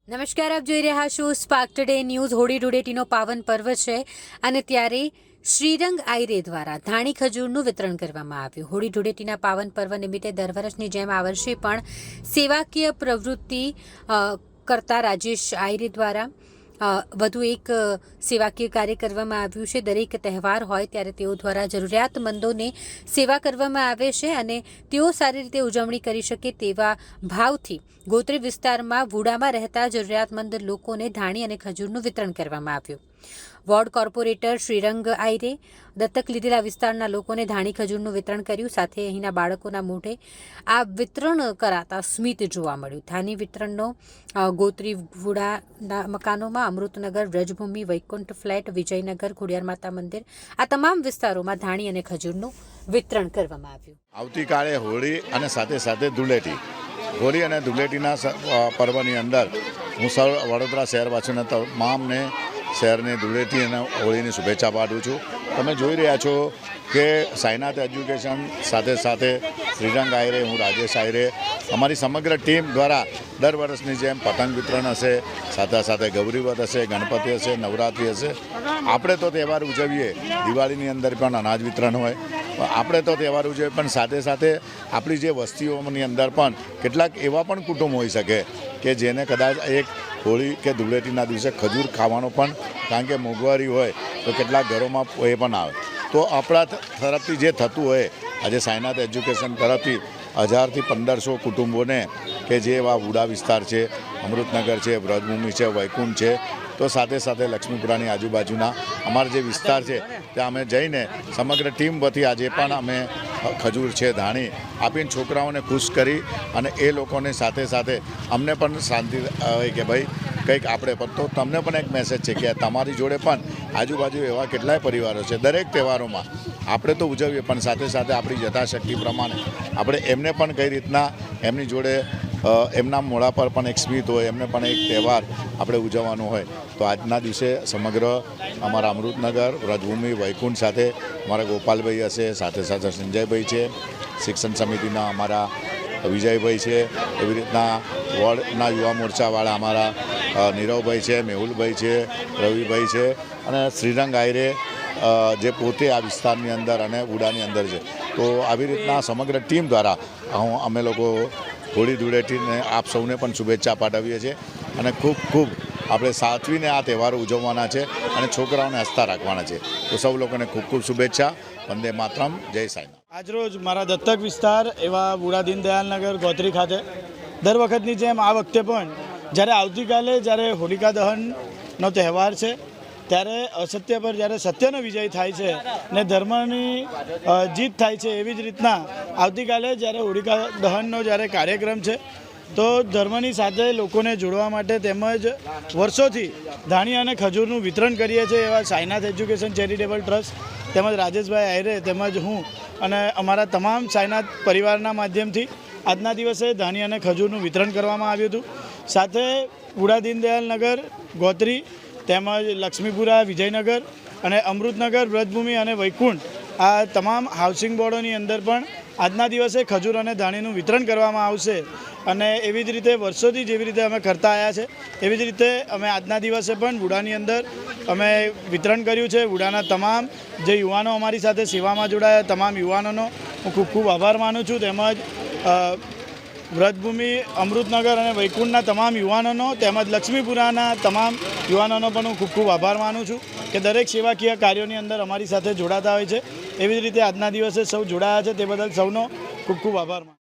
નમસ્કાર, આપ જોઈ રહ્યા છો સ્પાર્ક ટુડે ન્યૂઝ। હોળી ધૂળેટીનો પાવન પર્વ છે અને ત્યારે શ્રીરંગ આયરે દ્વારા ધાણી ખજૂરનું વિતરણ કરવામાં આવ્યું। હોળી ધૂળેટીના પાવન પર્વ નિમિત્તે દર વર્ષની જેમ આ વર્ષે પણ સેવાકીય પ્રવૃત્તિ કરતા રાજેશ આયરે દ્વારા વધુ એક સેવાકીય કાર્ય કરવામાં આવ્યું છે। દરેક તહેવાર હોય ત્યારે તેઓ દ્વારા જરૂરિયાતમંદોને સેવા કરવામાં આવે છે અને તેઓ સારી રીતે ઉજવણી કરી શકે તેવા ભાવથી ગોત્રી વિસ્તારમાં વુડામાં રહેતા જરૂરિયાતમંદ લોકોને ધાણી અને ખજૂરનું વિતરણ કરવામાં આવ્યું। વોર્ડ કોર્પોરેટર શ્રીરંગ આયરે દત્તક લીધેલા વિસ્તારના લોકોને ધાણી ખજૂરનું વિતરણ કર્યું। સાથે અહીંના બાળકોના મોઢે આ વિતરણ કરાતા સ્મિત જોવા મળ્યું। ધાની વિતરણનો ગોત્રી વુડાના મકાનોમાં અમૃતનગર, વ્રજભૂમિ, વૈકુંઠ ફ્લેટ, વિજયનગર, ખોડિયાર માતા મંદિર આ તમામ વિસ્તારોમાં ધાણી અને ખજૂરનું વિતરણ કરવામાં આવ્યું। આવતીકાલે હોળી અને સાથે સાથે ધૂળેટી, હોળી અને ધૂળેટીના પર્વની અંદર હું સૌ વડોદરા શહેરવાસીઓને તમામને શહેરને ધૂળેટી અને હોળીની શુભેચ્છા પાઠવું છું। તમે જોઈ રહ્યા છો કે સાઈનાથ એજ્યુકેશન સાથે સાથે શ્રીરંગ આયરે, હું રાજેશ આયરે, અમારી સમગ્ર ટીમ દ્વારા દર વર્ષની જેમ પતંગ વિતરણ હશે, સાથે સાથે ગૌરીવત હશે, ગણપતિ હશે, નવરાત્રિ હશે। આપણે તો તહેવાર ઉજવીએ, દિવાળીની અંદર પણ અનાજ વિતરણ હોય, આપણે તો તહેવાર ઉજવીએ, પણ સાથે સાથે આપણી જે વસ્તીઓની અંદર પણ કેટલાક એવા પણ કુટુંબ હોઈ શકે કે જેને કદાચ એક હોળી કે ધૂળેટીના દિવસે ખજૂર ખાવાનો પણ, કારણ કે મોંઘવારી હોય તો કેટલાક ઘરોમાં એ પણ આવે, તો આપણા તરફથી જે થતું હોય, આજે સાઈનાથ એજ્યુકેશન તરફથી 1000થી 1500 કુટુંબોને કે જે એવા વુડા વિસ્તાર છે, અમૃતનગર છે, વ્રજભૂમિ છે, વૈકુંઠ છે, તો સાથે સાથે લક્ષ્મીપુરાની આજુબાજુના અમારા જે વિસ્તાર છે ત્યાં અમે જઈને સમગ્ર ટીમ વતી આજે પણ અમે ખજૂર છે, ધાણી આપીને છોકરાઓને ખુશ કરી અને એ લોકોને સાથે સાથે અમને પણ શાંતિ હોય કે ભાઈ કંઈક આપણે પણ, તો તમને પણ એક મેસેજ છે કે તમારી જોડે પણ આજુબાજુ એવા કેટલાય પરિવારો છે, દરેક તહેવારોમાં આપણે તો ઉજવીએ પણ સાથે સાથે આપણી યથાશક્તિ પ્રમાણે આપણે એમને પણ કઈ રીતના એમની જોડે એમના મોઢા પર પણ એક સ્મિત હોય, એમને પણ એક તહેવાર આપણે ઉજવવાનો હોય, તો આજના દિવસે સમગ્ર અમારા અમૃતનગર, વ્રજભૂમિ, વૈકુંઠ સાથે અમારા ગોપાલભાઈ હશે, સાથે સાથે સંજયભાઈ છે, શિક્ષણ સમિતિના અમારા વિજયભાઈ છે, એવી રીતના વોર્ડના યુવા મોરચાવાળા અમારા નીરવભાઈ છે, મેહુલભાઈ છે, રવિભાઈ છે અને શ્રીરંગ આયરે જે પોતે આ વિસ્તારની અંદર અને વુડાની અંદર છે। તો આવી રીતના સમગ્ર ટીમ દ્વારા અમે લોકો હોળી ધૂળેટીને આપ સૌને પણ શુભેચ્છા પાઠવીએ છીએ અને ખૂબ ખૂબ આપણે સાચવીને આ તહેવારો ઉજવવાના છે અને છોકરાઓને હસતા રાખવાના છે। તો સૌ લોકોને ખૂબ ખૂબ શુભેચ્છા। વંદે માતરમ, જય સાઈનાથ। આજરોજ મારા દત્તક વિસ્તાર એવા વુડા દીનદયાલનગર ગોત્રી ખાતે દર વખતની જેમ આ વખતે પણ જ્યારે આવતીકાલે જ્યારે હોલિકા દહનનો તહેવાર છે, ત્યારે અસત્ય પર જ્યારે સત્યનો વિજય થાય છે ને ધર્મની જીત થાય છે, એવી જ રીતના આવતીકાલે જ્યારે હોલિકા દહનનો જ્યારે કાર્યક્રમ છે, તો ધર્મની સાથે લોકોને જોડવા માટે તેમજ વર્ષોથી ધાણી અને ખજૂરનું વિતરણ કરીએ છીએ એવા સાઈનાથ એજ્યુકેશન ચેરિટેબલ ટ્રસ્ટ તેમજ રાજેશભાઈ આયરે તેમજ હું અને અમારા તમામ સાઈનાથ પરિવારના માધ્યમથી આજના દિવસે ધાણી અને ખજૂરનું વિતરણ કરવામાં આવ્યું હતું। સાથે વુડા દીનદયાલનગર, ગોત્રી તેમજ લક્ષ્મીપુરા, વિજયનગર અને અમૃતનગર, વ્રજભૂમિ અને વૈકુંઠ આ તમામ હાઉસિંગ બોર્ડોની અંદર પણ આજના દિવસે ખજૂર અને ધાણીનું વિતરણ કરવામાં આવશે અને એવી જ રીતે વર્ષોથી જેવી રીતે અમે કરતા આવ્યા છે એવી જ રીતે અમે આજના દિવસે પણ વુડાની અંદર અમે વિતરણ કર્યું છે। વુડાના તમામ જે યુવાનો અમારી સાથે સેવામાં જોડાયા, તમામ યુવાનોનો હું ખૂબ ખૂબ આભાર માનું છું, તેમજ વ્રજભૂમિ, અમૃતનગર અને વૈકુંઠના તમામ યુવાનોનો તેમજ લક્ષ્મીપુરાના તમામ યુવાનોનો પણ હું ખૂબ ખૂબ આભાર માનું છું કે દરેક સેવાકીય કાર્યોની અંદર અમારી સાથે જોડાતા હોય છે। એવી જ રીતે આજના દિવસે સૌ જોડાયા છે તે બદલ સૌનો ખૂબ ખૂબ આભાર માનું છું।